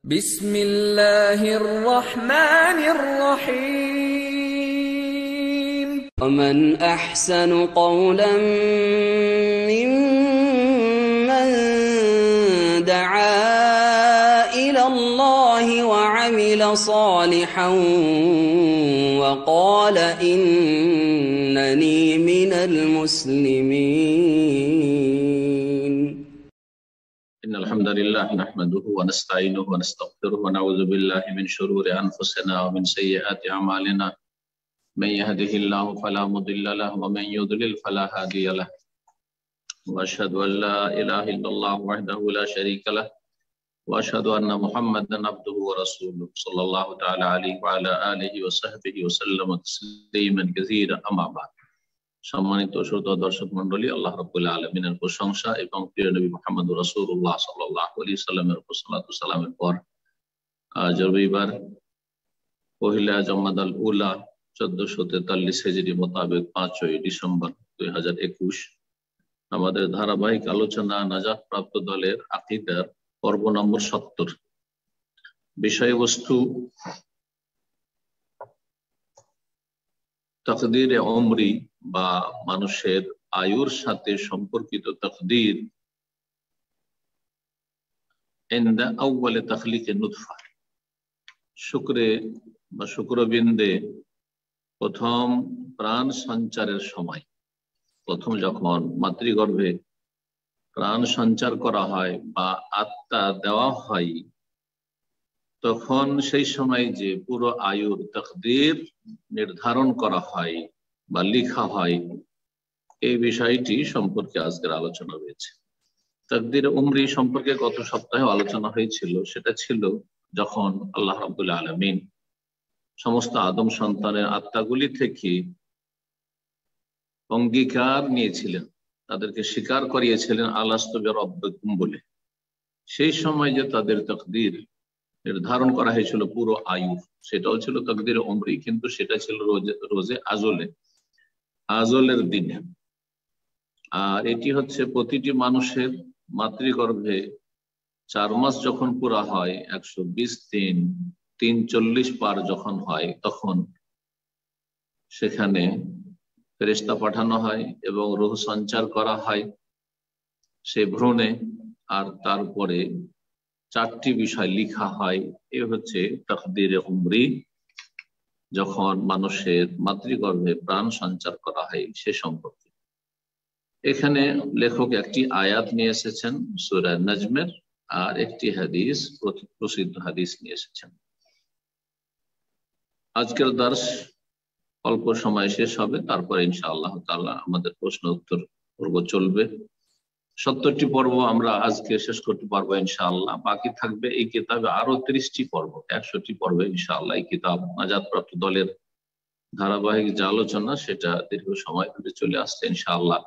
بسم الله الرحمن الرحيم ومن أحسن قولا ممن دعا إلى الله وعمل صالحا وقال إنني من المسلمين. إن الحمد لله نحمده ونستعينه ونستغفره ونعوذ بالله من شرور أنفسنا ومن سيئات أعمالنا من يهده الله فلا مضل له ومن يضلل فلا هادي له وأشهد أن لا إله إلا الله وحده لا شريك له وأشهد أن محمدا عبده ورسوله صلى الله تعالى عليه وعلى آله وصحبه وسلم تسليما كثيرا أما بعد। সম্মানিত শ্রোতা দর্শক মণ্ডলী, আল্লাহ রাব্বুল আলামিনের প্রশংসা এবং প্রিয় নবী মুহাম্মদ রাসূলুল্লাহ সাল্লাল্লাহু আলাইহি সাল্লামের উপর সালাতু সালামের পর আজ রবিবার পহিলা জমাদাল উলা 1443 হিজরি মোতাবেক 5ই ডিসেম্বর 2021 আমাদের ধারাবাহিক আলোচনা নাজাত প্রাপ্ত দলের আকীদার পর্ব নম্বর 70। বিষয়বস্তু তাকদীরে উমরি বা মানুষের আয়ুর সাথে সম্পর্কিত তাকদীর ইনদা আউয়াল তাখলিকে নুতফা, শুক্রে বা শুক্রবিন্দে প্রথম প্রাণ সঞ্চারের সময়, প্রথম যখন মাতৃগর্ভে প্রাণ সঞ্চার করা হয় বা আত্মা দেওয়া হয়, তখন সেই সময় যে পুরো আয়ুর তাকদীর নির্ধারণ করা হয় বা লেখা হয়, এই বিষয়টি সম্পর্কে আজকের আলোচনা রয়েছে। তাকদীর উমরি সম্পর্কে গত সপ্তাহে আলোচনা হয়েছিল। সেটা ছিল যখন আল্লাহ রাব্বুল আলামিন সমস্ত আদম সন্তানের আত্মাগুলি থেকে অঙ্গীকার নিয়েছিলেন, তাদেরকে স্বীকার করিয়েছিলেন আলাস্তু বিরাব্বিকুম বলে। সেই সময় যে তাদের তাকদীর নির্ধারণ করা হয়েছিল পুরো আয়ু, সেটাও ছিল তাকদীর উমরি, কিন্তু সেটা ছিল রোজে আজলের দিনে। আর এটি হচ্ছে প্রতিটি মানুষের মাতৃগর্ভে 4 মাস যখন পুরা হয়, 120 দিন 340 পার যখন হয়, তখন সেখানে ফেরেশতা পাঠানো হয় এবং রূহ সঞ্চার করা হয় সে ভ্রূণে, আর তারপরে 4টি বিষয় লিখা হয়। এ হচ্ছে তাকদীরে উমরি, যখন মানুষের মাতৃগর্ভে প্রাণ সঞ্চার করা হয় সে সম্পর্কে। এখানে লেখক একটি আয়াত নিয়ে এসেছেন সূরা নাজমের, আর একটি হাদিস, প্রসিদ্ধ হাদিস নিয়ে এসেছেন। আজকের দর্শ অল্প সময় শেষ হবে, তারপর ইনশাআল্লাহ তাআলা আমাদের প্রশ্ন উত্তর পর্ব চলবে। 70টি পর্ব আমরা আজকে শেষ করতে পারবো ইনশাআল্লাহ। বাকি থাকবে এই কিতাবে আরো 30টি পর্ব, 100টি পর্বে ইনশাআল্লাহ। এই কিতাব নাজাত প্রাপ্ত দলের ধারাবাহিক যে আলোচনা, সেটা দীর্ঘ সময় ধরে চলে আসছে ইনশাআল্লাহ।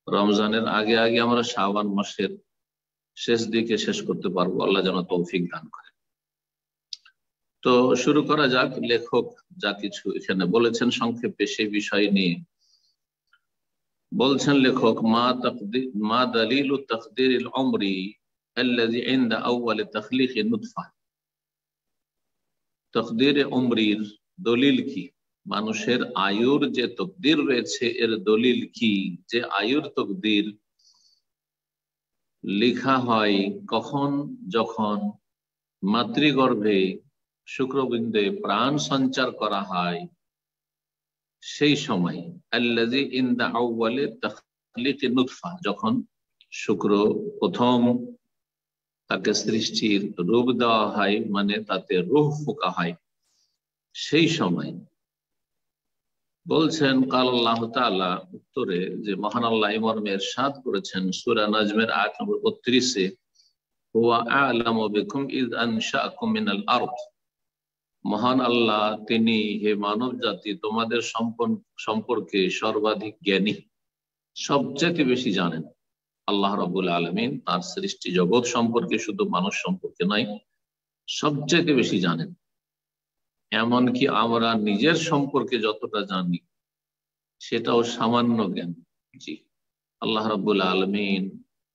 রমজানের আগে আগে আমরা শাবান মাসের শেষ দিকে শেষ করতে পারবো, আল্লাহ যেন তৌফিক দান করে। তো শুরু করা যাক। লেখক যা কিছু এখানে বলেছেন সংক্ষেপে সেই বিষয় নিয়ে বলছেন লেখক, মা দালিলু তাকদীরিল উমরি আল্লাযী ইনদা আউয়াল তাখলিকি নুতফা। তাকদীরে উমরির দলিল কি? মানুষের আয়ুর যে তাকদীর রয়েছে এর দলিল কি? যে আয়ুর তাকদীর লেখা হয় কখন? যখন মাতৃগর্ভে শুক্রবিন্দে প্রাণ সঞ্চার করা হয় সেই সময়। আল্লাযী ইনদা আউয়াল তাখলিকি নুতফা, যখন শুক্র প্রথম তাকে সৃষ্টির রূপ দেওয়া হয়, মানে তাতে রূহ ফোঁকা হয়, সেই সময়। বলছেন কাল আল্লাহ তাআলা, উত্তরে যে মহান আল্লাহ এই মর্মে ইরশাদ করেছেন সূরা নাজমের আয়াত নম্বর 32-এ, হুয়া আ'লামু বিকুম ইয আনশাআকুম মিনাল আরদ। মহান আল্লাহ তিনি, হে মানব জাতি, তোমাদের সম্পর্কে সর্বাধিক জ্ঞানী, সবচেয়ে বেশি জানেন। আল্লাহ রাব্বুল আলামিন তার সৃষ্টি জগৎ সম্পর্কে, শুধু মানুষ সম্পর্কে নয়, সবচেয়ে বেশি জানেন। এমনকি আমরা নিজের সম্পর্কে যতটা জানি সেটাও সামান্য জ্ঞান। জি, আল্লাহ রাব্বুল আলামিন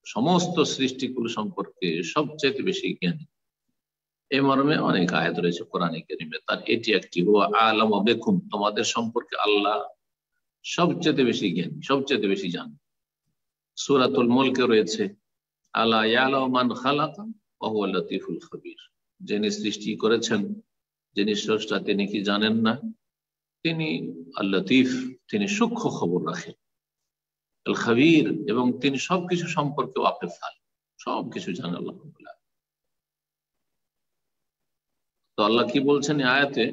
সমস্ত সৃষ্টিকুল সম্পর্কে সবচেয়ে বেশি জ্ঞানী। এই মর্মে অনেক আয়াত রয়েছে কোরআনে কারীমে, তার এটি একটি। হুয়া আ'লামু বিকুম, তোমাদের সম্পর্কে আল্লাহ সবচেয়ে বেশি জ্ঞানী, সবচেয়ে বেশি জানেন। সূরাতুল মুলকে রয়েছে আলা ইয়ালামু মান খালাকা ওয়া হুয়া লাতীফুল খবীর, যিনি সৃষ্টি করেছেন, যিনি স্রষ্টা, তিনি কি জানেন না? তিনি আল লতীফ, তিনি সূক্ষ্ম খবর রাখেন। আল খবীর, এবং তিনি সবকিছু সম্পর্কে ওয়াকিফাল, সবকিছু জানেন আল্লাহ রাব্বুল আলামিন। তো আল্লাহ কি বলছেন এই আয়াতে?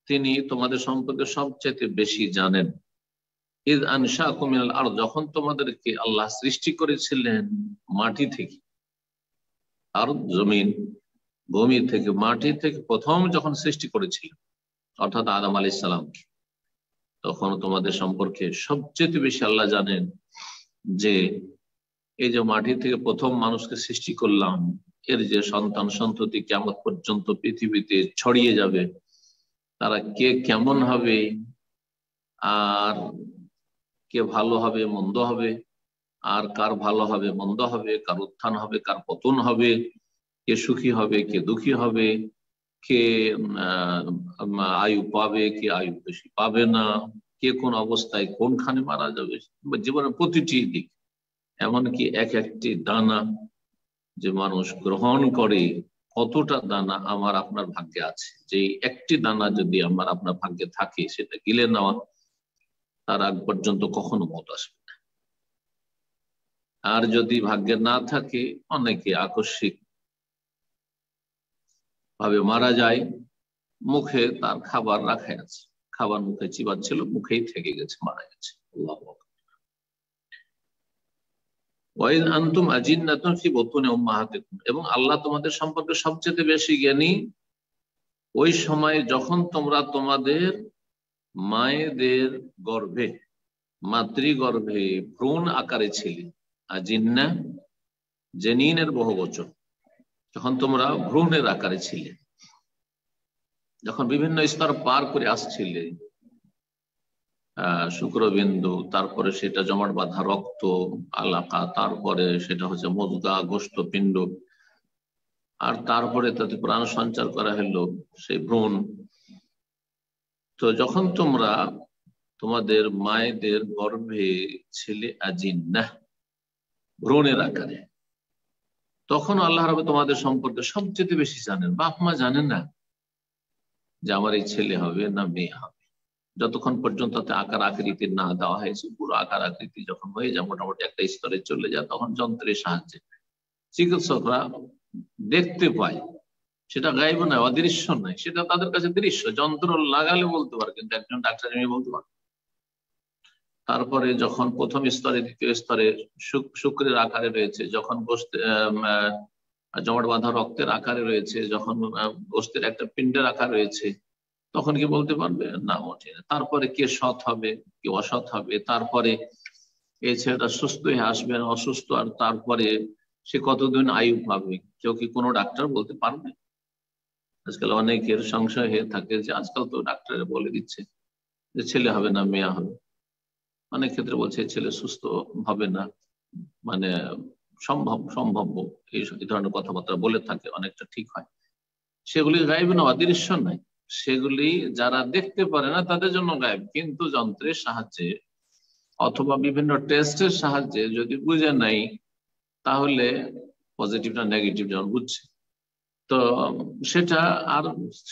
তিনি তোমাদের সম্পর্কে সবচেয়ে বেশি জানেন। ইয আনশাকুম মিনাল আরদ, যখন তোমাদেরকে আল্লাহ সৃষ্টি করেছিলেন মাটি থেকে, আরদ জমিন, ভূমি থেকে, মাটি থেকে প্রথম যখন সৃষ্টি করেছিলেন, অর্থাৎ আদম আলাইহিস সালামকে, তখন তোমাদের সম্পর্কে সবচেয়ে বেশি আল্লাহ জানেন যে এই যে মাটি থেকে প্রথম মানুষকে সৃষ্টি করলাম, এর যে সন্তান সন্ততি কিয়ামত পর্যন্ত পৃথিবীতে ছড়িয়ে যাবে, তারা কে কেমন হবে, আর কে ভালো হবে মন্দ হবে, আর কার ভালো হবে মন্দ হবে, কার উত্থান হবে কার পতন হবে, কে সুখী হবে কে দুঃখী হবে, কে আয়ু পাবে কে আয়ু বেশি পাবে না, কে কোন অবস্থায় কোনখানে মারা যাবে, জীবনের প্রতিটি দিক, এমনকি এক একটি দানা যে মানুষ গ্রহণ করে, কতটা দানা আমার আপনার ভাগ্যে আছে, যে একটি দানা যদি আমার আপনার ভাগ্যে থাকে, সেটা গিলে নেওয়া, তার আগ পর্যন্ত কখনো মত আসবে না। আর যদি ভাগ্যে না থাকে, অনেকে আকস্মিক ভাবে মারা যায়, মুখে তার খাবার রাখা আছে, খাবার মুখে চিবাচ্ছিল, মুখেই থেকে গেছে, মারা গেছে। আল্লাহু আকবার। ওয়াইদ আনতুম আজিন্নাতুন ফি বুতুনি উম্মাহাতিকুম, এবং আল্লাহ তোমাদের সম্পর্কে সবচেয়ে বেশি জ্ঞানী ওই সময় যখন তোমরা তোমাদের মায়েদের গর্ভে, মাতৃগর্ভে ভ্রূণ আকারে ছিলে। আজিন্না জেনিনের বহুবচন, যখন তোমরা ভ্রূণের আকারে ছিলে, যখন বিভিন্ন স্তর পার করে আসছিলে, শুক্রবিন্দু, তারপরে সেটা জমাট বাঁধা রক্ত আলাকা, তারপরে সেটা হচ্ছে মজগা গোস্ত পিণ্ড, আর তারপরে তাতে প্রাণ সঞ্চার করা হলো সেই ভ্রূণ। তো যখন তোমরা তোমাদের মায়েদের গর্ভে ছিলে আজিন্নাহ, ভ্রূণের আকারে, তখন আল্লাহ রাব্বুল তোমাদের সম্পর্কে সবচেয়ে বেশি জানেন। বাপ মা জানেন না যে আমার এই ছেলে হবে না মেয়ে হবে, যতক্ষণ পর্যন্ত তাতে আকার আকৃতি না দেওয়া হয়েছে। পুরো আকার আকৃতি যখন হয়ে যায়, মোটামুটি একটা স্তরে চলে যায়, তখন যন্ত্রের সাহায্যে চিকিৎসকরা দেখতে পায়। সেটা গায়েব নয়, অদৃশ্য নয়, সেটা তাদের কাছে দৃশ্য। যন্ত্র লাগালে বলতে পারে, কিন্তু একজন ডাক্তার এমনি বলতে পারে। তারপরে যখন প্রথম স্তরে, দ্বিতীয় স্তরে শুক্রের আকারে রয়েছে, যখন জমাট বাঁধা রক্তের আকারে রয়েছে, যখন গোস্তের একটা পিণ্ডের আকার রয়েছে, তখন কি বলতে পারবে না, মোটে না। তারপরে কে সৎ হবে কে অসৎ হবে, তারপরে এই ছেলেটা সুস্থ হয়ে আসবে না অসুস্থ, আর তারপরে সে কতদিন আয়ু পাবে, কেউ কি কোনো ডাক্তার বলতে পারবে? আজকাল অনেকের সংশয় হয়ে থাকে যে আজকাল তো ডাক্তার বলে দিচ্ছে যে ছেলে হবে না মেয়ে হবে। অনেক ক্ষেত্রে বলছে ছেলে সুস্থ হবে না, মানে সম্ভাব্য এই ধরনের কথাবার্তা বলে থাকে, অনেকটা ঠিক হয়। সেগুলি গায়েব না, অদৃশ্য নাই, সেগুলি যারা দেখতে পারে না তাদের জন্য গায়েব। কিন্তু যন্ত্রের সাহায্যে অথবা বিভিন্ন টেস্টের সাহায্যে যদি বুঝে নাই, তাহলে পজিটিভ না নেগেটিভ যখন বুঝছে, তো সেটা আর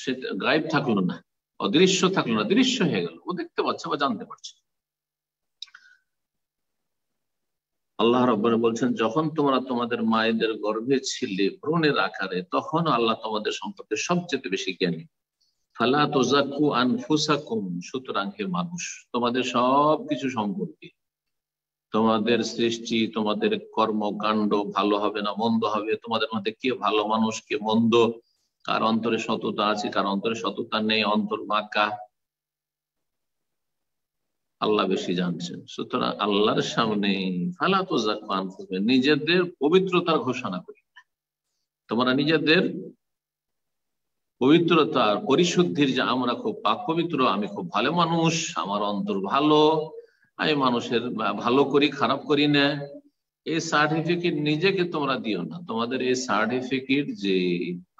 সেটা গায়েব থাকলো না, অদৃশ্য থাকলো না, দৃশ্য হয়ে গেল, ও দেখতে পাচ্ছে বা জানতে পারছে। আল্লাহ রাব্বুল বলছেন যখন তোমরা তোমাদের মায়েদের গর্ভে ছিলে ভ্রূণের আকারে, তখন আল্লাহ তোমাদের সম্পর্কে সবচেয়ে বেশি জ্ঞানী। ফালা তুযাক্কু আনফুসাকুম, সুতরাং হে মানুষ, তোমাদের সবকিছু সম্পর্কে, তোমাদের সৃষ্টি, তোমাদের কর্মকাণ্ড ভালো হবে না মন্দ হবে, তোমাদের মধ্যে কে ভালো মানুষ কে মন্দ, কার অন্তরে সততা আছে কার অন্তরে সততা নেই, অন্তর বাঁকা, আল্লাহ বেশি জানছেন। সুতরাং আল্লাহর সামনে ফালা তুযাক্কু আনফুসাকুম, নিজেদের পবিত্রতার ঘোষণা করি, তোমরা নিজেদের পবিত্রতার পরিশুদ্ধির, যে আমরা খুব পাক পবিত্র, আমি খুব ভালো মানুষ, আমার অন্তর ভালো, আমি মানুষের ভালো করি খারাপ করি না, এই সার্টিফিকেট নিজেকে তোমরা দিও না। তোমাদের এই সার্টিফিকেট যে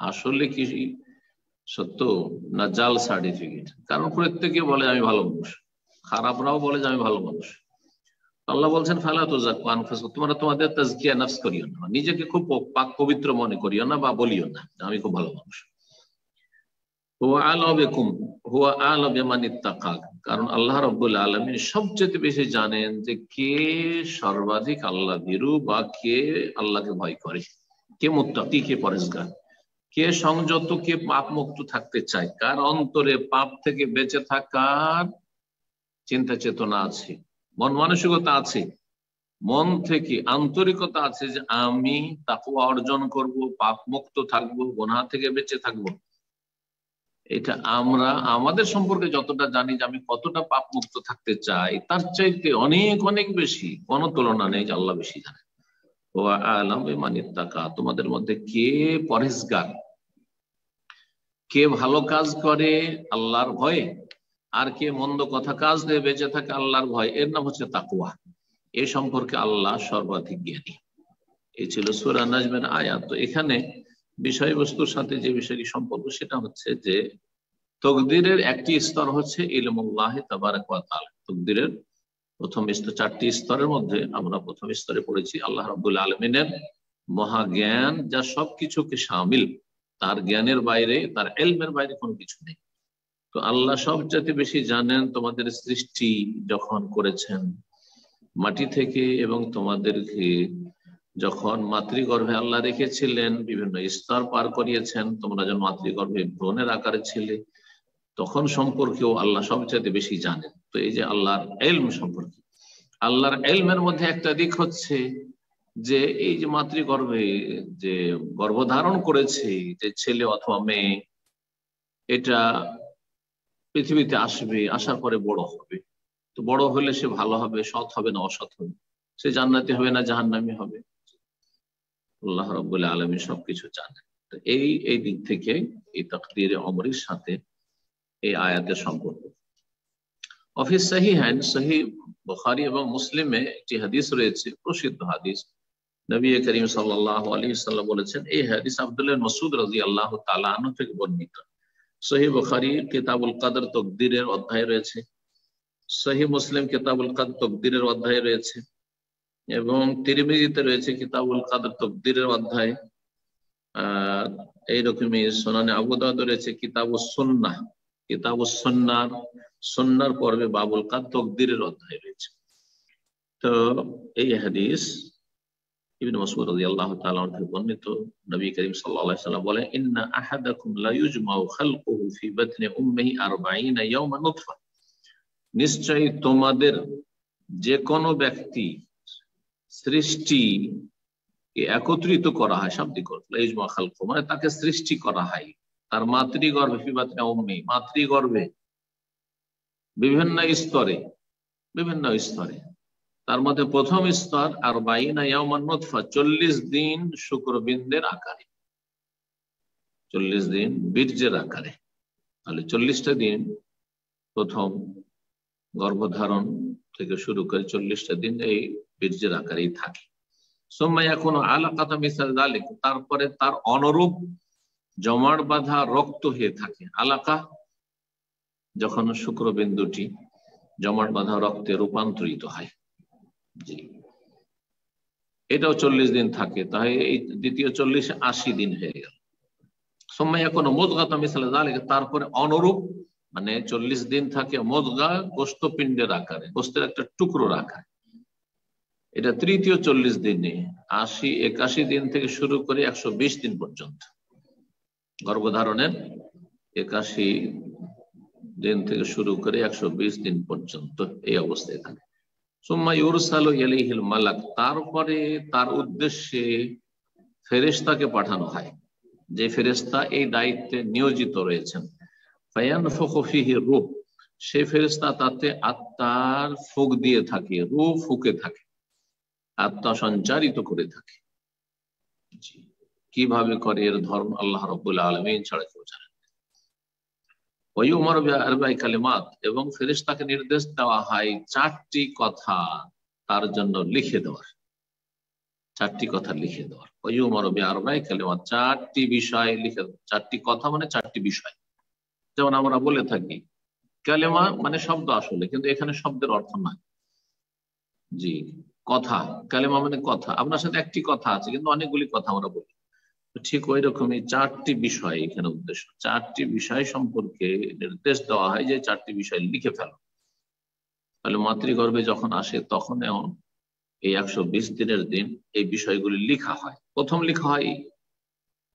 আসলে কি সত্য না জাল সার্টিফিকেট। কারণ প্রত্যেকে বলে আমি ভালো মানুষ, খারাপরাও বলে যে আমি ভালো মানুষ। আল্লাহ বলছেন ফালা তুযাক্কু আনফুসাকুম, তোমরা তোমাদের তাজকিয়া নফস করিও না, নিজেকে খুব পাক পবিত্র মনে করিও না বা বলিও না আমি খুব ভালো মানুষ। হুয়া আ'লামু বিকুম হুয়া আ'লামু বিমান ইত্তাকা, কারণ আল্লাহ রাব্বুল আলামিন সবচেয়ে বেশি জানেন যে কে সর্বাধিক আল্লাহ ভীরু বা কে আল্লাহকে ভয় করে, কে মুত্তাকি, কে পরহেজগার, কে সংযত, কে পাপ মুক্ত থাকতে চায়, কার অন্তরে পাপ থেকে বেঁচে থাকার চিন্তা চেতনা আছে, মন মানসিকতা আছে, মন থেকে আন্তরিকতা আছে যে আমি তাকওয়া অর্জন করব, পাপ মুক্ত থাকবো, গুনাহ থেকে বেঁচে থাকবো। এটা আমরা আমাদের সম্পর্কে যতটা জানি যে আমি কতটা পাপ মুক্ত থাকতে চাই, তার চাইতে অনেক অনেক বেশি, কোনো তুলনা নেই যে আল্লাহ বেশি জানে। ওয়া আ'লামু বিমান ইত্তাকা, তোমাদের মধ্যে কে পরহেজগার, কে ভালো কাজ করে আল্লাহর ভয়ে, আর কে মন্দ কথা কাজ দিয়ে বেঁচে থাকে আল্লাহর ভয়, এর নাম হচ্ছে তাকওয়া। এ সম্পর্কে আল্লাহ সর্বাধিক জ্ঞানী। এই ছিল সূরা নাজমের আয়াত। তো এখানে বিষয়বস্তুর সাথে যে বিষয়টি সম্পর্ক সেটা হচ্ছে যে তকদিরের একটি স্তর হচ্ছে ইলমুল্লাহ তাবারাক ওয়া তাআলা। তকদিরের প্রথম স্তর, 4টি স্তরের মধ্যে আমরা প্রথম স্তরে পড়েছি আল্লাহ রাব্বুল আলামিনের মহাজ্ঞান, যা সবকিছুকে শামিল, তার জ্ঞানের বাইরে, তার ইলমের বাইরে কোনো কিছু নেই। তো আল্লাহ সবচেয়ে বেশি জানেন তোমাদের সৃষ্টি যখন করেছেন মাটি থেকে, এবং তোমাদেরকে যখন মাতৃগর্ভে আল্লাহ রেখেছিলেন, বিভিন্ন স্তর পার করিয়েছেন, তোমরা যখন মাতৃগর্ভে ভ্রূণের আকারে ছিলে তখন সম্পর্কেও আল্লাহ সবচেয়ে বেশি জানেন। তো এই যে আল্লাহর ইলম সম্পর্কে, আল্লাহর ইলমের মধ্যে একটা দিক হচ্ছে যে এই যে মাতৃগর্ভে যে গর্ভধারণ করেছে যে ছেলে অথবা মেয়ে, এটা পৃথিবীতে আসবে, আসার পরে বড় হবে। তো বড় হলে সে ভালো হবে, সৎ হবে না অসৎ হবে, সে জান্নাতি হবে না জাহান্নামী হবে, আল্লাহ রাব্বুল আলামিন সবকিছু জানেন। তো এই দিক থেকে এই তাকদীরে অমরের সাথে এই আয়াতের সম্পর্ক। অফিস সহিহাইন, সহিহ বুখারী এবং মুসলিমে একটি হাদিস রয়েছে, প্রসিদ্ধ হাদিস। নবী করিম সাল্লাল্লাহু আলাইহি ওয়াসাল্লাম বলেছেন, এই হাদিস আব্দুল্লাহ ইবনে মাসউদ রাদিয়াল্লাহু তাআলা আনহু থেকে বর্ণিত। সহিহ বুখারী কিতাবুল কদর তাকদীরের অধ্যায় রয়েছে, সহিহ মুসলিম কিতাবুল কদর তাকদীরের অধ্যায় রয়েছে, এবং তিরমিজিতে রয়েছে কিতাবুল কদর তাকদীরের অধ্যায়। এইরকমই সুনানে আবু দাউদ রয়েছে কিতাবুস সুন্নাহ, কিতাবুস সুন্নাহর সুন্নাহর পর্বে বাবুল কদর তাকদীরের অধ্যায় রয়েছে। তো এই হাদিস ইবনে মাসউদ রাদিয়াল্লাহু তাআলা থেকে বর্ণিত। নবী করিম সাল্লাল্লাহু আলাইহি ওয়াসাল্লাম বলেন, ইন্না আহাদাকুম লা ইউজমাউ খালকুহু ফি বাতনি উম্মিহি 40 ইয়াওমান নুতফা, নিশ্চয়ই তোমাদের যে কোনো ব্যক্তি সৃষ্টি একত্রিত করা হয়, শাব্দিক অর্থ ইজমা খালকু মানে তাকে সৃষ্টি করা হয় তার মাতৃগর্ভে, ফি বাতনি উম্মি, মাতৃগর্ভে বিভিন্ন স্তরে, বিভিন্ন স্তরে। তার মধ্যে প্রথম স্তর 40 ইয়াওমান নুতফা, 40 দিন শুক্রবিন্দুর আকারে, 40 দিন বীর্যের আকারে। তাহলে 40টা দিন প্রথম গর্ভধারণ থেকে শুরু করে 40টা দিন এই বীর্যের আকারেই থাকে। সুম্মা ইয়াকুনু আলাকাতা মিসাল যালিক, তারপরে তার অনুরূপ জমাট বাঁধা রক্ত হয়ে থাকে। আলাকা যখন শুক্রবিন্দুটি জমাট বাঁধা রক্তে রূপান্তরিত হয়, জি, এটাও 40 দিন থাকে। তাই এই দ্বিতীয় 40 80 দিন হয়ে গেল। সুম্মা ইয়াকুনু মুদগাতা মিসাল যালিক, তারপরে অনুরূপ মানে 40 দিন থাকে মুদগা, গোশতপিণ্ডের আকারে, গোশতের একটা টুকরোর আকারে। এটা তৃতীয় 40 দিনে 81 দিন থেকে শুরু করে 120 দিন পর্যন্ত, গর্ভধারণের 81 দিন থেকে শুরু করে 120 দিন পর্যন্ত এই অবস্থায় থাকে। সুম্মা ইউরসালু ইলাইহিল মালাক, তারপরে তার উদ্দেশ্যে ফেরেশতাকে পাঠানো হয়, যে ফেরেশতা এই দায়িত্বে নিয়োজিত রয়েছেন। ফায়ানফুখু ফিহি রূহ, সেই ফেরেশতা তাতে আত্মার ফুঁক দিয়ে থাকে, রূহ ফুঁকে থাকে, আত্মা সঞ্চারিত করে থাকে। কিভাবে করে এর ধর্ম আল্লাহ রাব্বুল আলামিন ছাড়া কেউ জানেন। ওয়ায়ুমারু বিআরবা'i কালিমাত, এবং ফেরেশতাকে নির্দেশ দেওয়া হয় 4টি কথা তার জন্য লিখে দেওয়ার। চারটি কথা লিখে দেওয়ার। চারটি বিষয় লিখে দেওয়া। চারটি কথা মানে চারটি বিষয়। যেমন আমরা বলে থাকি কালেমা মানে শব্দ আসলে, কিন্তু এখানে শব্দের অর্থ নয়। জি, কথা। কালেমা মানে কথা। আপনার সাথে একটি কথা আছে কিন্তু অনেকগুলি কথা আমরা বলি, ঠিক ওই রকমই চারটি বিষয় এখানে উদ্দেশ্য। চারটি বিষয় সম্পর্কে নির্দেশ দেওয়া হয় যে চারটি বিষয় লিখে ফেলো। তাহলে মাতৃগর্ভে যখন আসে তখন এই 120 দিনের দিন এই বিষয়গুলি লিখা হয়। প্রথম লিখা হয়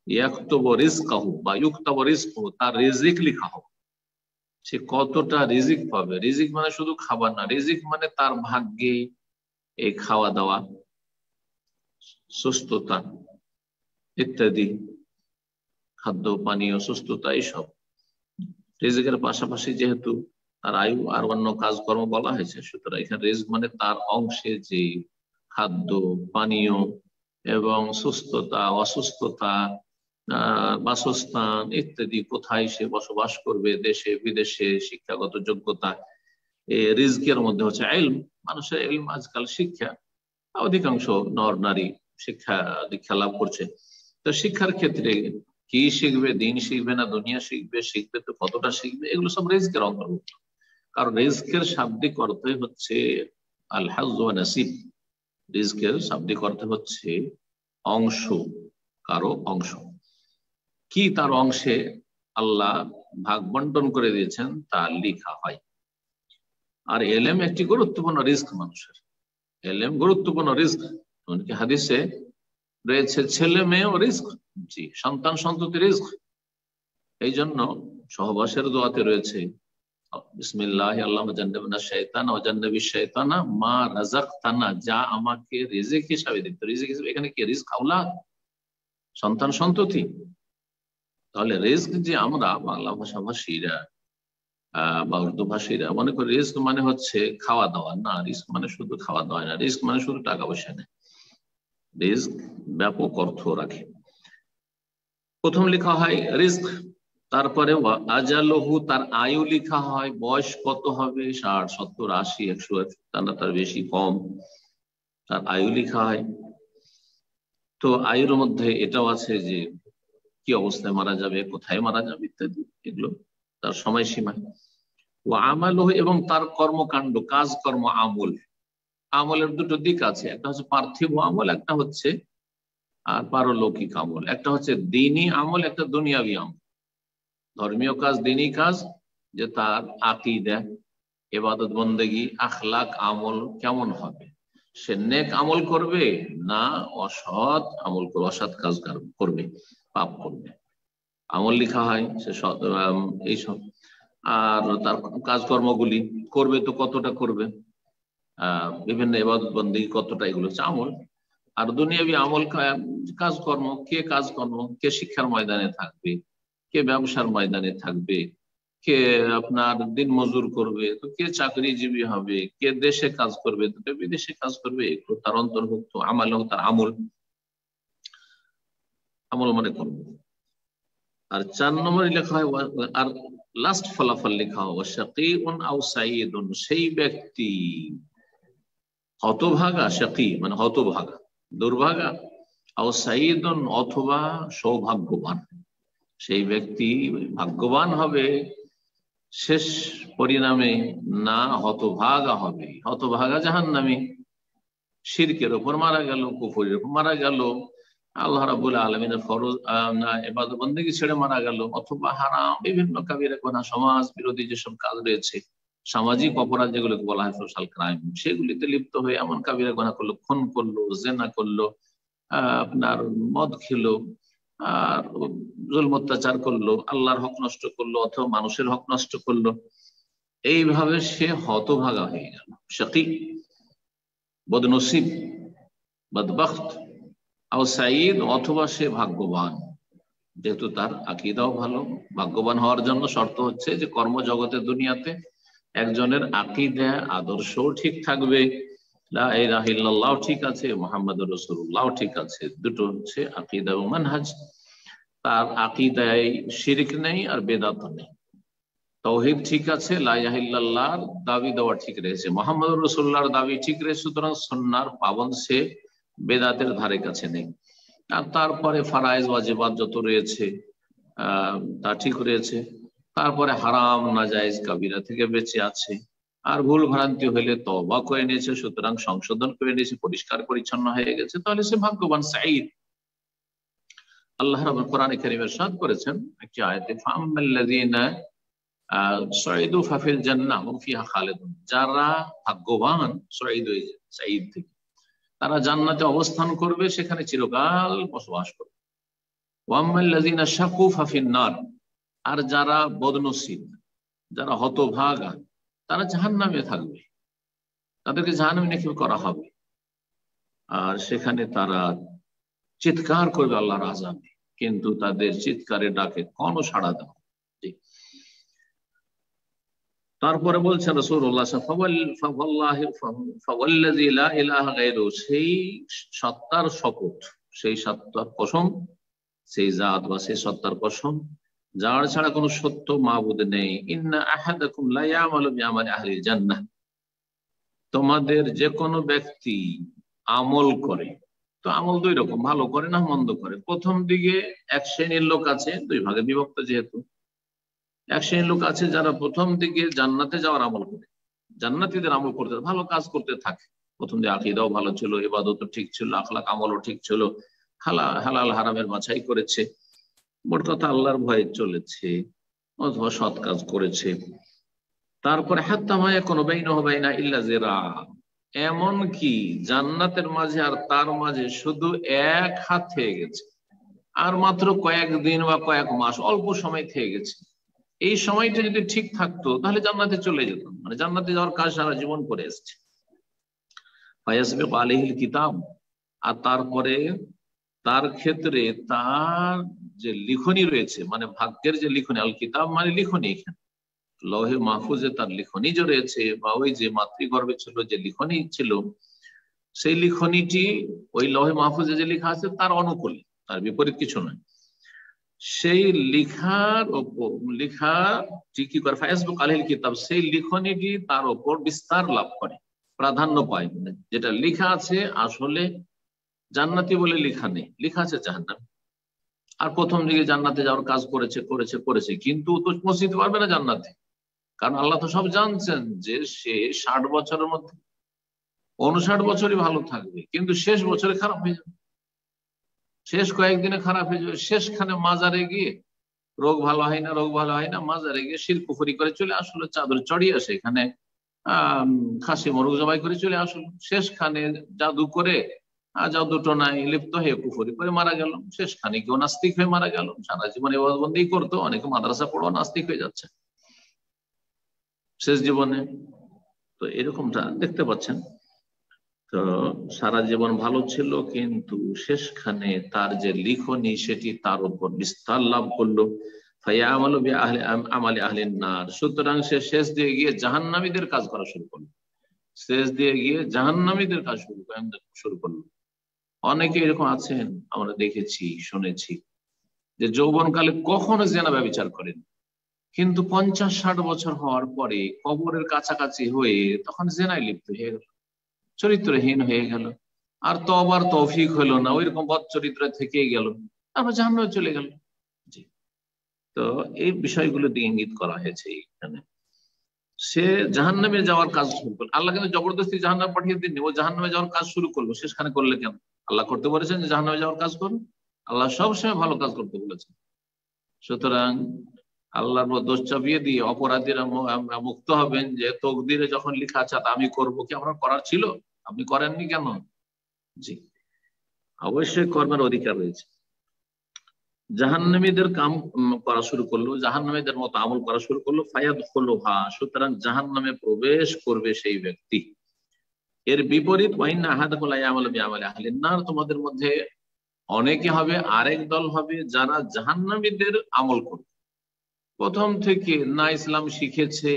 ইয়াকতুবু রিজকাহু বা ইউকতাবু রিজকুহু, তার রিজিক লিখা হবে। সে কতটা রিজিক পাবে। রিজিক মানে শুধু খাবার না, রিজিক মানে তার ভাগ্যে এই খাওয়া দাওয়া, সুস্থতা ইত্যাদি, খাদ্য পানীয়, সুস্থতা, এইসব রিজিকের পাশাপাশি যেহেতু তার আয়ু আর অন্য কাজকর্ম বলা হয়েছে, সুতরাং এখানে রিজিক মানে তার অংশে যে খাদ্য পানীয় এবং সুস্থতা, অসুস্থতা, বাসস্থান ইত্যাদি, কোথায় সে বসবাস করবে, দেশে বিদেশে, শিক্ষাগত যোগ্যতা, রিজকের মধ্যে হচ্ছে ইলম। মানুষের ইলম আজকাল শিক্ষা, অধিকাংশ নর নারী শিক্ষা দীক্ষা লাভ করছে। তো শিক্ষার ক্ষেত্রে কি শিখবে, দিন শিখবে না দুনিয়া শিখবে, শিখবে তো কতটা শিখবে, এগুলো সব রিজকের অন্তর্ভুক্ত। কারণ রিজকের শাব্দিক অর্থই হচ্ছে আল হাজ ওয়া নাসিব। রিজকের শাব্দিক অর্থ হচ্ছে অংশ, কারো অংশ। কি তার অংশে আল্লাহ ভাগ বন্টন করে দিয়েছেন তা লিখা হয়। আর এলেম একটি গুরুত্বপূর্ণ রিস্ক মানুষের। এলেম গুরুত্বপূর্ণ রিস্ক। হাদিসে রয়েছে ছেলে মেয়ে ও রিস্ক, জি, সন্তান সন্ততি রিস্ক। এই জন্য সহবাসের দোয়াতে রয়েছে বিসমিল্লাহ আল্লাহুম্মা জান্নিবনা শাইতান ওয়া জান্নিবিশ শাইতানা মা রাযাকতানা, যা আমাকে রিজিক হিসাবে দিত। রিজিক হিসাবে এখানে কি রিস্ক? আওলাদ, সন্তান সন্ততি। তাহলে রিস্ক যে আমরা বাংলা ভাষাভাষীরা বা উর্দু ভাষীরা মনে করি রিস্ক মানে হচ্ছে খাওয়া দাওয়া, না, রিস্ক মানে শুধু খাওয়া দাওয়া না, রিস্ক মানে শুধু টাকা পয়সা নেই। রিস্ক ব্যাপক অর্থ রাখে। প্রথম লেখা হয় রিস্ক, তারপরে আজালহু, তার আয়ু লেখা হয়, বয়স কত হবে, 60, 70, 80, 100, তার বেশি কম, তার আয়ু লেখা হয়। তো আয়ুর মধ্যে এটাও আছে যে কি অবস্থায় মারা যাবে, কোথায় মারা যাবে ইত্যাদি, এগুলো তার সময়সীমা। ও আমালহু, এবং তার কর্মকাণ্ড, কাজকর্ম, আমল। আমলের দুটো দিক আছে, একটা হচ্ছে পার্থিব আমল, একটা হচ্ছে আর পারলৌকিক আমল। একটা হচ্ছে দ্বীনি আমল, একটা দুনিয়াবি আমল। ধর্মীয় কাজ, দ্বীনি কাজ, যে তার আকীদা, ইবাদত বন্দেগী, আখলাক, আমল কেমন হবে, সে নেক আমল করবে না অসৎ আমল করবে, অসৎ কাজ করবে, পাপ করবে, আমল লেখা হয় সে এইসব। আর তার কাজকর্মগুলি করবে তো কতটা করবে, বিভিন্ন ইবাদত বন্দেগী কতটা, এগুলো হচ্ছে আমল। আর দুনিয়াবি আমল কাজকর্ম, কে শিক্ষার ময়দানে থাকবে, কে ব্যবসার ময়দানে থাকবে, কে আপনার দিন মজুর করবে, তো কে চাকরিজীবী হবে, কে দেশে কাজ করবে, তো কে বিদেশে কাজ করবে, এগুলো তার অন্তর্ভুক্ত। আমাল তার আমল মানে করবে। আর 4 নম্বরে লেখা হয়, আর লাস্ট ফলাফল লেখা হয় শাকীউন আও সাঈদুন, সেই ব্যক্তি হতভাগা, শাকী মানে হতভাগা, দুর্ভাগা, আও সাঈদুন অথবা সৌভাগ্যবান। সেই ব্যক্তি ভাগ্যবান হবে শেষ পরিণামে, না হতভাগা হবে। হতভাগা জাহান্নামী, শিরকের উপর মারা গেল, কুফরের উপর মারা গেল, আল্লাহ রাব্বুল আলামিনের ফরজ ইবাদত বন্দেগী ছেড়ে মারা গেল, অথবা হারাম বিভিন্ন কাবিরা গুনাহ, সমাজ বিরোধী যেসব কাজ রয়েছে, সামাজিক অপরাধ যেগুলোকে বলা হয় সোশ্যাল ক্রাইম, সেগুলিতে লিপ্ত হয়ে এমন কাবিরা গুনাহ করলো, খুন করলো, জিনা করলো, আপনার মদ খেলো, আর জুলম অত্যাচার করলো, আল্লাহর হক নষ্ট করলো অথবা মানুষের হক নষ্ট করলো, এইভাবে সে হতভাগা হয়ে গেল, শাকী, বদনসিব, বদবখত। আও সাঈদ, অথবা সে ভাগ্যবান, যেহেতু তার আকীদাও ভালো। ভাগ্যবান হওয়ার জন্য শর্ত হচ্ছে যে কর্মজগতে দুনিয়াতে একজনের আকীদা, আদর্শও ঠিক থাকবে, লা ইলাহা ইল্লাল্লাহ ঠিক আছে, মুহাম্মাদুর রাসূলুল্লাহ ঠিক আছে। দুটো হচ্ছে আকীদা এবং মানহাজ। তার আকীদায় শিরক নেই আর বেদাত নেই, তাওহীদ ঠিক আছে, লা ইলাহা ইল্লাল্লাহর দাবি দেওয়া ঠিক রয়েছে, মুহাম্মাদুর রাসূলুল্লাহর দাবি ঠিক রয়েছে। সুতরাং সুন্নাহর পাবন্দ সে, বেদাতের ধারে কাছে নেই। আর তারপরে ফারায়েজ ওয়াজিবাত যত রয়েছে তা ঠিক রয়েছে। তারপরে হারাম নাজায়েজ কাবিরা থেকে বেঁচে আছে। আর ভুল ভ্রান্তি হইলে তওবা করে নিয়েছে, সুতরাং সংশোধন করে নিয়েছে, পরিষ্কার পরিচ্ছন্ন হয়ে গেছে, তাহলে সে ভাগ্যবান, সাঈদ। আল্লাহ রাব্বুল কোরআনে কারীমে ইরশাদ করেছেন একটি আয়াতে, ফাআম্মাল্লাযীনা সুঈদু ফাফিল জান্নাহ হুম ফিহা খালিদুন, যারা ভাগ্যবান, সুঈদ হয়েছে সাঈদ থেকে, তারা জান্নাতে অবস্থান করবে, সেখানে চিরকাল বসবাস করবে। ওয়াম্মাল্লাযীনা শাকু ফাফিন নার, আর যারা বদনসিব, যারা হতভাগা, তারা জাহান্নামে থাকবে, তাদেরকে জাহান্নামে নিক্ষেপ করা হবে, আর সেখানে তারা চিৎকার করবে আল্লাহর আযাবে, কিন্তু তাদের চিৎকারের ডাকে কোনো সাড়া দেয় না। তারপরে বলছেন রাসূলুল্লাহ ফাওয়াল্লাযী লা ইলাহা গায়রু, সেই সত্তার শপথ, সেই সত্তার কসম, সেই জাত বা সেই সত্তার কসম যার ছাড়া কোনো সত্য মাবুদ নেই, ইন্না আহাদাকুম লা ইয়ামালু বিআমালি আহলিল জান্নাহ, তোমাদের যে কোনো ব্যক্তি আমল করে, তো আমল দুই রকম, ভালো করে না মন্দ করে। প্রথম দিকে এক শ্রেণীর লোক আছে, দুই ভাগে বিভক্ত যেহেতু, এক শ্রেণীর লোক আছে যারা প্রথম দিকে জান্নাতে যাওয়ার আমল করে, জান্নাতীদের আমল করতে, ভালো কাজ করতে থাকে। প্রথম দিকে আকীদাও ভালো ছিল, ইবাদতও ঠিক ছিল, আখলাক আমলও ঠিক ছিল, হালাল হারামের বাছাই করেছে, মোট কথা আল্লাহর ভয়ে চলেছে, অথবা সৎ কাজ করেছে। তারপরে হাত্তা মা ইয়াকুনু বাইনাহু ওয়া বাইনা ইল্লা যিরা, এমন কি জান্নাতের মাঝে আর তার মাঝে শুধু এক হাত থেকে গেছে, আর মাত্র কয়েকদিন বা কয়েক মাস, অল্প সময় থেকে গেছে। এই সময়টা যদি ঠিক থাকতো তাহলে জান্নাতে চলে যেত, মানে জান্নাতে যাওয়ার কাজ সারা জীবন করে এসছে। ফায়াসবিকু আলাইহিল কিতাব, আর তারপরে তার ক্ষেত্রে তার যে লিখনি রয়েছে, মানে ভাগ্যের যে লিখনি, আল কিতাব মানে লিখনি, এখানে লৌহে মাহফুজে তার লিখনি যে রয়েছে, বা ওই যে মাতৃগর্ভে ছিল যে লিখনি ছিল, সেই লিখনিটি ওই লৌহে মাহফুজে যে লেখা আছে তার অনুকূলে, তার বিপরীত কিছু নয়। সেই লেখাটি কি করে, ফায়াসবিকু আলাইহিল কিতাব, সেই লিখনিটি তার উপর বিস্তার লাভ করে, প্রাধান্য পায়। যেটা লেখা আছে আসলে জান্নাতি বলে লেখা নেই, লেখা আছে জাহান্নাম। আর প্রথম দিকে জান্নাতে যাওয়ার কাজ করেছে, কিন্তু তো পৌঁছতে পারবে না জান্নাতে, কারণ আল্লাহ তো সব জানছেন যে সে 60 বছরের মধ্যে 59 বছরই ভালো থাকবে, কিন্তু শেষ বছরে খারাপ হয়ে যাবে, শেষ কয়েকদিনে খারাপ হয়ে যাবে, শেষখানে মাজারে গিয়ে রোগ ভালো হয় না, মাজারে গিয়ে শিরক কুফরি করে চলে আসলো, চাদর চড়িয়ে আসে, এখানে খাসি মোরগ জবাই করে চলে আসলো, শেষখানে জাদু করে জাদু টোনায় লিপ্ত হয়ে কুফরি করে মারা গেল, শেষখানে কেউ নাস্তিক হয়ে মারা গেল। সারা জীবন ইবাদতবন্দি করতো, অনেকে মাদ্রাসা পড়ো নাস্তিক হয়ে যাচ্ছে শেষ জীবনে, তো এরকমটা দেখতে পাচ্ছেন। তো সারা জীবন ভালো ছিল, কিন্তু শেষখানে তার যে লিখনি সেটি তার উপর বিস্তার লাভ করলো। ফায়ামালু বিআমালি আহলিন নার, সুতরাং সে শেষ দিয়ে গিয়ে জাহান্নামীদের কাজ করা শুরু করলো, শুরু করলো। অনেকে এরকম আছেন, আমরা দেখেছি শুনেছি, যে যৌবনকালে কখনো জিনা ব্যভিচার করেন, কিন্তু 50-60 বছর হওয়ার পরে কবরের কাছাকাছি হয়ে তখন জিনায় লিপ্ত হয়ে গেল, চরিত্রহীন হয়ে গেল, আর তওবার তৌফিক হলো না, ওইরকম বদ চরিত্র থেকেই গেল, তারপর জাহান্নামে চলে গেল। জি, তো এই বিষয়গুলো দিয়ে ইঙ্গিত করা হয়েছে এখানে। সে জাহান্নামে যাওয়ার কাজ শুরু করলো, আল্লাহ কিন্তু জবরদস্তি জাহান্নাম পাঠিয়ে দিননি, ও জাহান্নামে যাওয়ার কাজ শুরু করলো, শেষখানে করলে কেন? আল্লাহ করতে বলেছেন যে জাহান্নামে যাওয়ার কাজ করুন, আল্লাহ সবসময় ভালো কাজ করতে বলেছেন। সুতরাং আল্লাহর দোষ চাপিয়ে দিয়ে অপরাধীরা মুক্ত হবেন, যে তকদিরে যখন লেখা আছে আমি করবো, কি আমার করার ছিল, আপনি করেননি কেন? জি, অবশ্যই কর্মের অধিকার রয়েছে। জাহান্নামীদের কাম করা শুরু করলো, জাহান্নামীদের মতো আমল করা শুরু করলো, ফায়াদখুলুহা, সুতরাং জাহান্নামে প্রবেশ করবে সেই ব্যক্তি। এর বিপরীত ওয়াইন্না আহাদাকুম লা ইয়ামালু বিআমালি আহলিন নার, তোমাদের মধ্যে অনেকে হবে, আরেক দল হবে যারা জাহান্নামীদের আমল করবে, প্রথম থেকে না ইসলাম শিখেছে,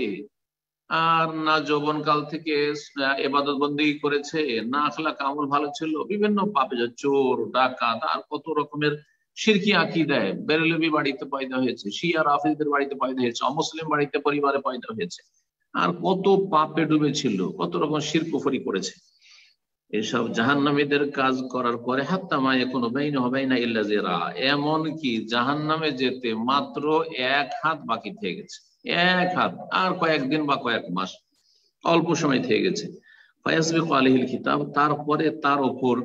আর না যৌবনকাল থেকে ইবাদত বন্দেগী করেছে, না আখলাক আমল ভালো ছিল, বিভিন্ন পাপে, চোর ডাকাত আর কত রকমের শিরকি আকীদায় বেরেলভী বাড়িতে পয়দা হয়েছে, শিয়া রাফিজদের বাড়িতে পয়দা হয়েছে, অমুসলিম বাড়িতে পরিবারে পয়দা হয়েছে, আর কত পাপে ডুবেছিল, কত রকম শিরক কুফরি করেছে। এসব জাহান্নামীদের কাজ করার পরে হাত্তা মা ইয়াকুনু বাইনাহু ওয়া বাইনা ইল্লা যিরা, এমন কি জাহান্নামে যেতে মাত্র 1 হাত বাকি থেকে গেছে, 1 হাত, আর কয়েকদিন বা কয়েক মাস, অল্প সময় থেকে গেছে। ফায়াসবিকু আলাইহিল কিতাব, তারপরে তার উপর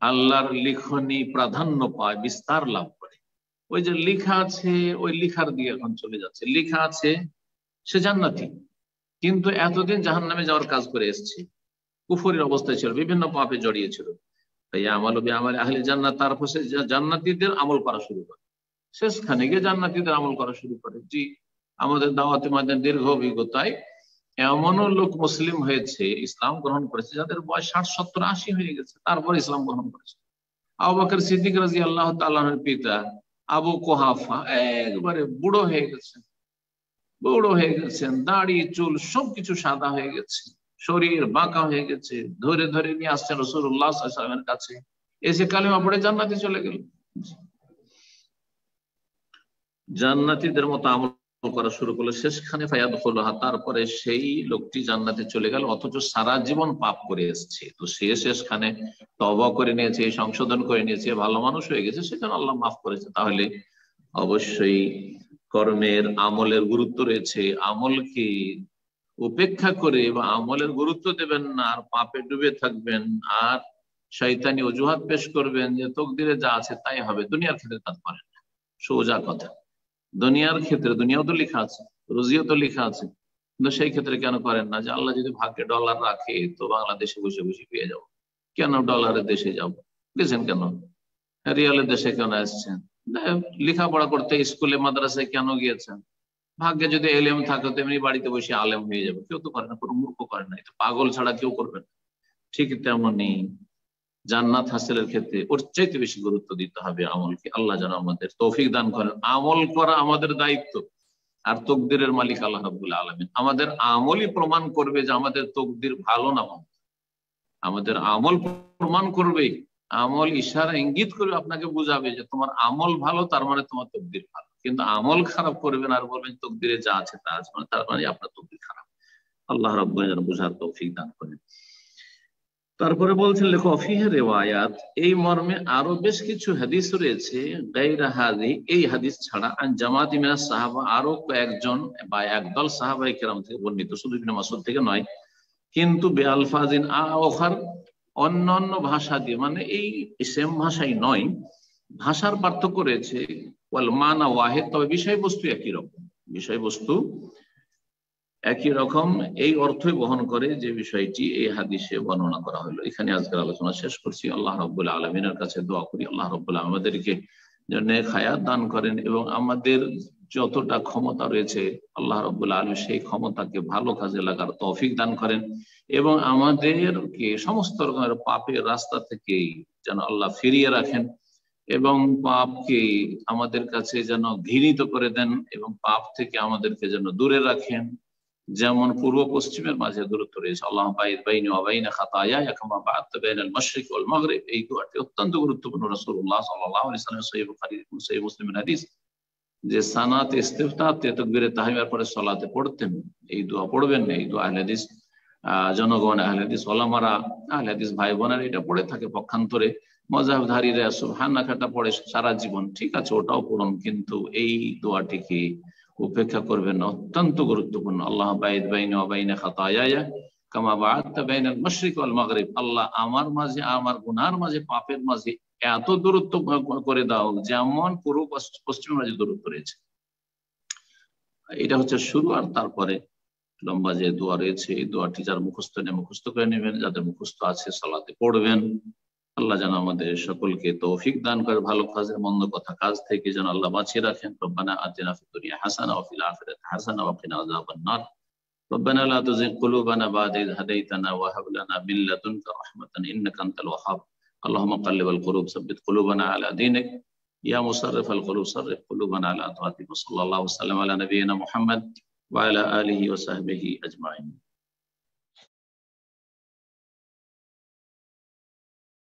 আল্লাহর লিখনি প্রাধান্য পায়, বিস্তার লাভ করে। ওই যে লেখা আছে, ওই লেখার দিকে এখন চলে যাচ্ছে। লেখা আছে সে জান্নাতি, কিন্তু এতদিন জাহান্নামে যাওয়ার কাজ করে এসেছে, কুফরের অবস্থায় ছিল, বিভিন্ন পাপে জড়িয়েছিল। তাই আমল বিআমালি আহলি জান্নাত, তারপর সে জান্নাতীদের আমল করা শুরু করে, শেষখানে গিয়ে জান্নাতীদের আমল করা শুরু করে। জি, আমাদের দাওয়াতে মাদানের দীর্ঘ অভিজ্ঞতায় এমনও লোক মুসলিম হয়েছে, ইসলাম গ্রহণ করেছে, যাদের বয়স 60, 70, 80 হয়ে গেছে, তারপর ইসলাম গ্রহণ করেছে। আবু বকর সিদ্দিক রাদিয়াল্লাহু তাআলা আনহুর পিতা আবু কুহাফা একবারে বুড়ো হয়ে গেছেন, দাড়ি চুল সবকিছু সাদা হয়ে গেছে, শরীর বাঁকা হয়ে গেছে, ধরে ধরে নিয়ে আসছেন রাসূলুল্লাহ সাল্লাল্লাহু আলাইহি ওয়াসাল্লামের কাছে, এসে কালিমা পড়ে জান্নাতে চলে গেল। জান্নাতীদের মতো আমল করা শুরু করলো, শেষখানে ফায়াদখুলুহা, তারপরে সেই লোকটি জান্নাতে চলে গেল, অথচ সারা জীবন পাপ করে এসেছে। তো সে শেষখানে তওবা করে নিয়েছে, সংশোধন করে নিয়েছে, ভালো মানুষ হয়ে গেছে, সেজন্য আল্লাহ মাফ করেছে। তাহলে অবশ্যই কর্মের, আমলের গুরুত্ব রয়েছে। আমলকে উপেক্ষা করে বা আমলের গুরুত্ব দেবেন না, আর পাপে ডুবে থাকবেন, আর শয়তানি অজুহাত পেশ করবেন যে তকদিরে যা আছে তাই হবে, দুনিয়ার ক্ষেত্রে কাজ করেন না। সোজা কথা, দুনিয়ার ক্ষেত্রে, দুনিয়াও তো লেখা আছে, রুজিও তো লেখা আছে, কিন্তু সেই ক্ষেত্রে কেন করেন না যে আল্লাহ যদি ভাগ্যে ডলার রাখে তো বাংলাদেশে বসে বসে পেয়ে যাবো, কেন ডলারের দেশে যাব? গেছেন কেন? রিয়ালের দেশে কেন আসছেন? লেখাপড়া করতে স্কুলে মাদ্রাসায় কেন গিয়েছেন? ভাগ্যে যদি এলেম থাকে তো এমনি বাড়িতে বসে আলেম হয়ে যাবে। কেউ তো করে না, কোনো মূর্খ করে না, এটা পাগল ছাড়া কেউ করবে না। ঠিক তেমনই জান্নাত হাসিলের ক্ষেত্রে ওর চাইতে বেশি গুরুত্ব দিতে হবে আমলকে। আল্লাহ যেন আমাদের তৌফিক দান করেন। আমল করা আমাদের দায়িত্ব, আর তকদিরের মালিক আল্লাহ রাব্বুল আলামিন। আমাদের আমলই প্রমাণ করবে যে আমাদের তকদির ভালো না মন্দ। আমাদের আমল প্রমাণ করবে, আমল ইশারা ইঙ্গিত করবে, আপনাকে বুঝাবে যে তোমার আমল ভালো, তার মানে তোমার তকদির ভালো। কিন্তু আমল খারাপ করবেন আর বলবেন তকদিরে যা আছে তা আছে, তার মানে আপনার তকদির খারাপ। আল্লাহ রাব্বুল আলামিন বুঝার তৌফিক দান করেন। তারপরে বলছেন লেখক ফিহি রিওয়ায়াত, এই মর্মে আরো বেশ কিছু হাদিস রয়েছে, গায়রা হাযি, এই হাদিস ছাড়া, আন জামাতি মিনাস সাহাবা, আরো কয়েকজন বা একদল সাহাবায়ে কেরাম থেকে বর্ণিত, শুধু ইবনে মাসউদ থেকে নয়, কিন্তু বিআলফাজিন আখার, অন্যান্য ভাষা দিয়ে, মানে এই সেম ভাষাই নয়, ভাষার পার্থক্য রয়েছে। ওয়াল মানা ওয়াহিদ, তবে বিষয়বস্তু একই রকম, বিষয়বস্তু একই রকম, এই অর্থই বহন করে যে বিষয়টি এই হাদিসে বর্ণনা করা হলো। এখানে আজকের আলোচনা শেষ করছি। আল্লাহ রাব্বুল আলামিনের কাছে দোয়া করি আল্লাহ রাব্বুল আলামিন আমাদেরকে নেক হায়াত দান করেন, এবং আমাদের যতটা ক্ষমতা রয়েছে আল্লাহ রাব্বুল আলামিন সেই ক্ষমতাকে ভালো কাজে লাগার তৌফিক দান করেন, এবং আমাদেরকে সমস্ত রকমের পাপের রাস্তা থেকে যেন আল্লাহ ফিরিয়ে রাখেন, এবং পাপকে আমাদের কাছে যেন ঘৃণিত করে দেন, এবং পাপ থেকে আমাদেরকে যেন দূরে রাখেন, যেমন পূর্ব পশ্চিমের মাঝে দূরত্ব রয়েছে। আল্লাহুম্মা বাইদ বাইনি ওয়া বাইনা খাতায়ায়া কামা বা'আদতা বাইনাল মাশরিক ওয়াল মাগরিব, এই দোয়াটি অত্যন্ত গুরুত্বপূর্ণ। রাসূলুল্লাহ সাল্লাল্লাহু আলাইহি ওয়াসাল্লাম সহিহ বুখারী, সহিহ মুসলিমের হাদিস, যে সানাত ইস্তিফতাতে তাকবীরে তাহরিমার পরে সালাতে পড়তেন, এই দোয়া পড়বেন না। এই দোয়া আহলে হাদিস জনগণ, আহলে হাদিস ওলামারা, আহলে হাদিস ভাই বোনেরা এটা পড়ে থাকে পক্ষান্তরে। মাযহাবধারীরা সুবহানাকাটা পড়ে সারা জীবন, ঠিক আছে, ওটাও পড়ুন, কিন্তু এই দোয়াটিকে উপেক্ষা করবেন না, অত্যন্ত গুরুত্বপূর্ণ। আল্লাহ বাইদ বাইনি ওয়া বাইনা খাতায়ায়া কামা বা'আদতা বাইনাল মাশরিক ওয়াল মাগরিব, আল্লাহ আমার মাঝে, আমার গুনার মাঝে, পাপের মাঝে এত দূরত্ব করে দাও যেমন পূর্ব পশ্চিমের মাঝে দূরত্ব রয়েছে। এটা হচ্ছে শুরু। আর তারপরে লম্বা যে দোয়া রয়েছে, এই দোয়াটি যার মুখস্থ নেই মুখস্থ করে নেবেন, যাদের মুখস্থ আছে সালাতে পড়বেন। আল্লাহ যেন আমাদের সকলকে তৌফিক দান করে, ভালো কাজের, মন্দ কথা কাজ থেকে যেন আল্লাহ বাঁচিয়ে রাখেন। রব্বানা আতিনা ফিদ দুনিয়া হাসানা ওয়া ফিল আখিরাতি হাসানা ওয়া কিনা আযাবান নার। রব্বানা লা তুযিগ কুলুবানা বা'দা ইয হাদাইতানা ওয়া হাব লানা মিন লাদুনকা রাহমাতান ইন্নাকা আনতাল ওয়াহ্হাব। আল্লাহুম্মা কাল্লিবাল কুলুব সাব্বিত কুলুবানা আলা দীনিক ইয়া মুসাররিফাল কুলুব সাররিফ কুলুবানা আলা তাআতিক। সাল্লাল্লাহু আলাইহি ওয়া সাল্লাম আলা নাবিয়িনা মুহাম্মদ ওয়া আলা আলিহি ওয়া সাহবিহি আজমাইন।